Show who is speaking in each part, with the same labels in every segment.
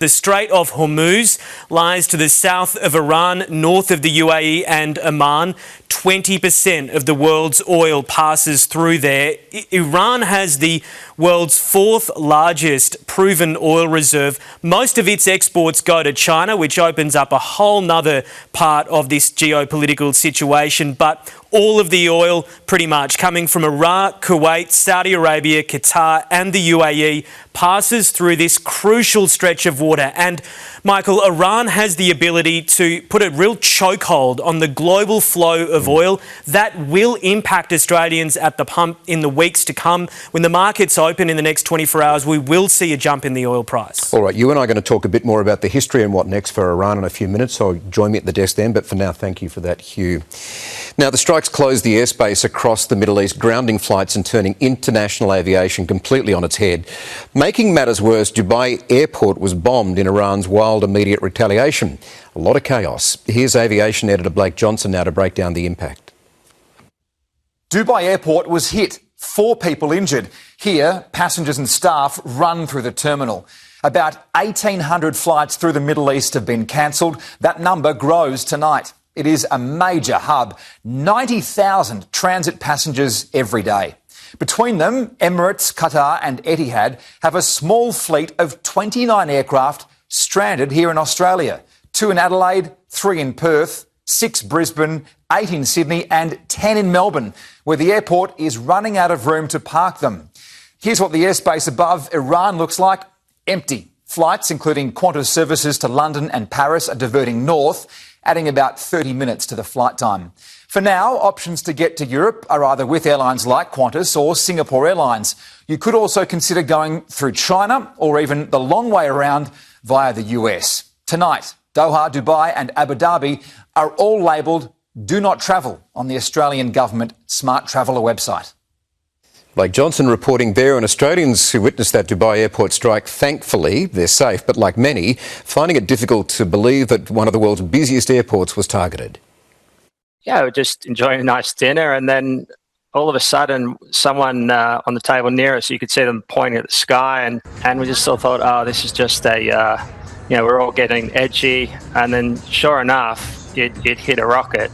Speaker 1: The Strait of Hormuz lies to the south of Iran, north of the UAE and Oman. 20% of the world's oil passes through there. Iran has the world's fourth largest proven oil reserve. Most of its exports go to China, which opens up a whole nother part of this geopolitical situation. But all of the oil, pretty much, coming from Iraq, Kuwait, Saudi Arabia, Qatar and the UAE passes through this crucial stretch of water. And, Michael, Iran has the ability to put a real chokehold on the global flow of oil. That will impact Australians at the pump in the weeks to come. When the markets open in the next 24 hours, we will see a jump in the oil price.
Speaker 2: All right, you and I are going to talk a bit more about the history and what next for Iran in a few minutes, so join me at the desk then. But for now, thank you for that, Hugh. Now, the strikes closed the airspace across the Middle East, grounding flights and turning international aviation completely on its head. Making matters worse, Dubai Airport was bombed in Iran's wild immediate retaliation. A lot of chaos. Here's aviation editor Blake Johnson now to break down the impact.
Speaker 3: Dubai Airport was hit. 4 people injured. Here, passengers and staff run through the terminal. About 1,800 flights through the Middle East have been cancelled. That number grows tonight. It is a major hub. 90,000 transit passengers every day. Between them, Emirates, Qatar and Etihad have a small fleet of 29 aircraft stranded here in Australia. 2 in Adelaide, 3 in Perth, 6 Brisbane, 8 in Sydney and 10 in Melbourne, where the airport is running out of room to park them. Here's what the airspace above Iran looks like. Empty. Flights, including Qantas services to London and Paris, are diverting north, adding about 30 minutes to the flight time. For now, options to get to Europe are either with airlines like Qantas or Singapore Airlines. You could also consider going through China or even the long way around via the US. Tonight, Doha, Dubai and Abu Dhabi are all labelled Do Not Travel on the Australian Government Smart Traveller website.
Speaker 2: Blake Johnson reporting there, and Australians who witnessed that Dubai airport strike, thankfully, they're safe, but like many, finding it difficult to believe that one of the world's busiest airports was targeted.
Speaker 4: Yeah, we're just enjoying a nice dinner, and then all of a sudden someone on the table near us, you could see them pointing at the sky, and we just all thought, oh, this is just a, we're all getting edgy, and then sure enough, it hit a rocket.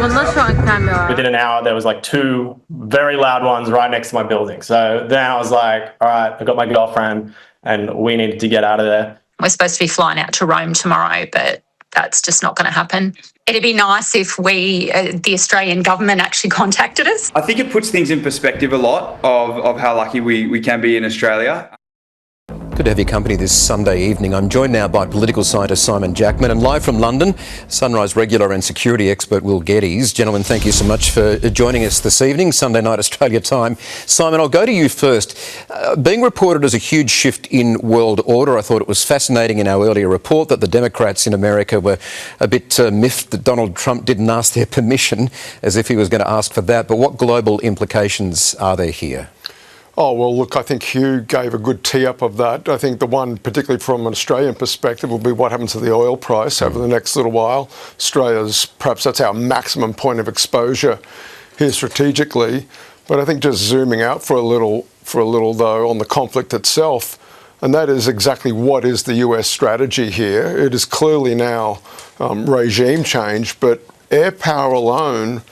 Speaker 5: Within an hour, there was like 2 very loud ones right next to my building. So then I was like, all right, I got my girlfriend and we needed to get out of there.
Speaker 6: We're supposed to be flying out to Rome tomorrow, but that's just not going to happen. It'd be nice if the Australian government actually contacted us.
Speaker 7: I think it puts things in perspective a lot of how lucky we can be in Australia.
Speaker 2: Good to have your company this Sunday evening. I'm joined now by political scientist Simon Jackman and live from London, Sunrise regular and security expert Will Geddes. Gentlemen, thank you so much for joining us this evening, Sunday night Australia time. Simon, I'll go to you first. Being reported as a huge shift in world order, I thought it was fascinating in our earlier report that the Democrats in America were a bit miffed that Donald Trump didn't ask their permission, as if he was going to ask for that. But what global implications are there here?
Speaker 8: Oh, well, look, I think Hugh gave a good tee-up of that. I think the one, particularly from an Australian perspective, will be what happens to the oil price over the next little while. Australia's, perhaps that's our maximum point of exposure here strategically. But I think just zooming out for a little though, on the conflict itself, and that is exactly what is the US strategy here. It is clearly now regime change, but air power alone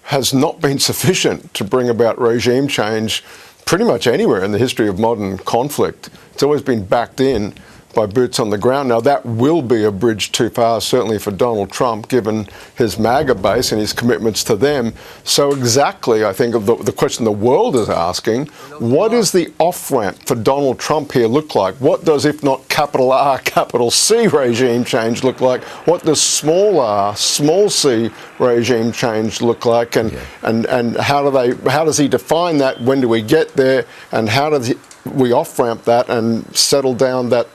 Speaker 8: has not been sufficient to bring about regime change pretty much anywhere in the history of modern conflict. It's always been backed in by boots on the ground. Now, that will be a bridge too far, certainly for Donald Trump, given his MAGA base and his commitments to them. So exactly, I think, of the question the world is asking, what does the off-ramp for Donald Trump here look like? What does, if not capital R, capital C regime change look like? What does small r, small c regime change look like? And how does he define that? When do we get there? And how does we off-ramp that and settle down that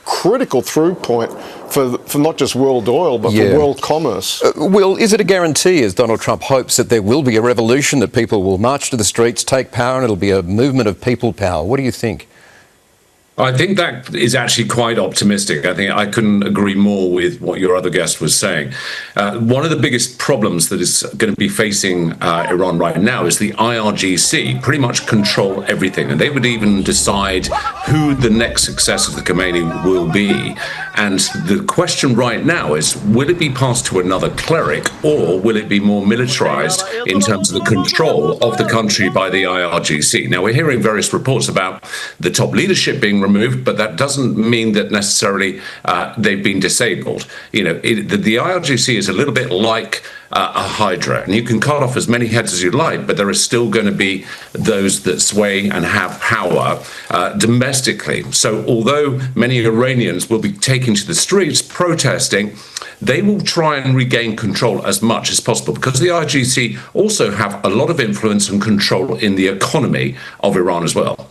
Speaker 8: critical through point for not just world oil, but for world commerce?
Speaker 2: Will, is it a guarantee, as Donald Trump hopes, that there will be a revolution, that people will march to the streets, take power, and it'll be a movement of people power? What do you think?
Speaker 9: I think that is actually quite optimistic. I think I couldn't agree more with what your other guest was saying. One of the biggest problems that is going to be facing Iran right now is the IRGC pretty much control everything, and they would even decide who the next successor of the Khomeini will be. And the question right now is, will it be passed to another cleric, or will it be more militarized in terms of the control of the country by the IRGC? Now, we're hearing various reports about the top leadership being removed, but that doesn't mean that necessarily they've been disabled. You know, the IRGC is a little bit like a hydra, and you can cut off as many heads as you like, but there are still going to be those that sway and have power domestically. So although many Iranians will be taking to the streets protesting, they will try and regain control as much as possible, because the IRGC also have a lot of influence and control in the economy of Iran as well.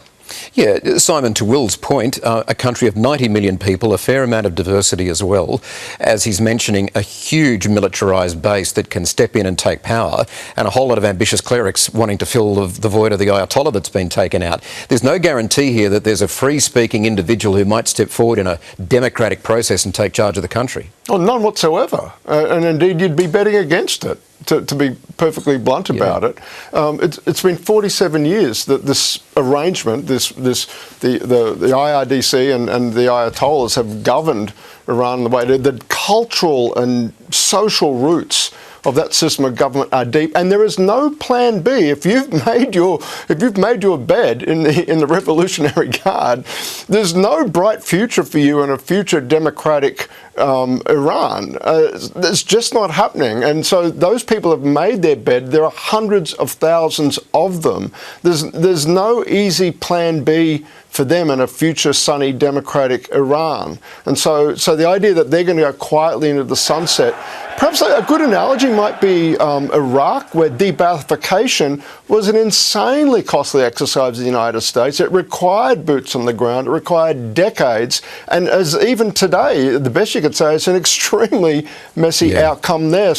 Speaker 2: Yeah, Simon, to Will's point, a country of 90 million people, a fair amount of diversity as well, as he's mentioning, a huge militarised base that can step in and take power, and a whole lot of ambitious clerics wanting to fill the void of the Ayatollah that's been taken out. There's no guarantee here that there's a free-speaking individual who might step forward in a democratic process and take charge of the country.
Speaker 8: Oh, none whatsoever. And indeed, you'd be betting against it, to be perfectly blunt about it. It's been 47 years that this arrangement, the IRDC and the Ayatollahs have governed Iran in the way the cultural and social roots of that system of government are deep, and there is no plan B. If you've made your bed in the Revolutionary Guard, there's no bright future for you in a future democratic Iran. It's just not happening. And so those people have made their bed. There are hundreds of thousands of them. There's no easy plan B for them in a future sunny democratic Iran. And so the idea that they're going to go quietly into the sunset, perhaps a good analogy might be Iraq, where de-Baathification was an insanely costly exercise of the United States. It required boots on the ground. It required decades. And as even today, the best you could say, it's an extremely messy outcome there.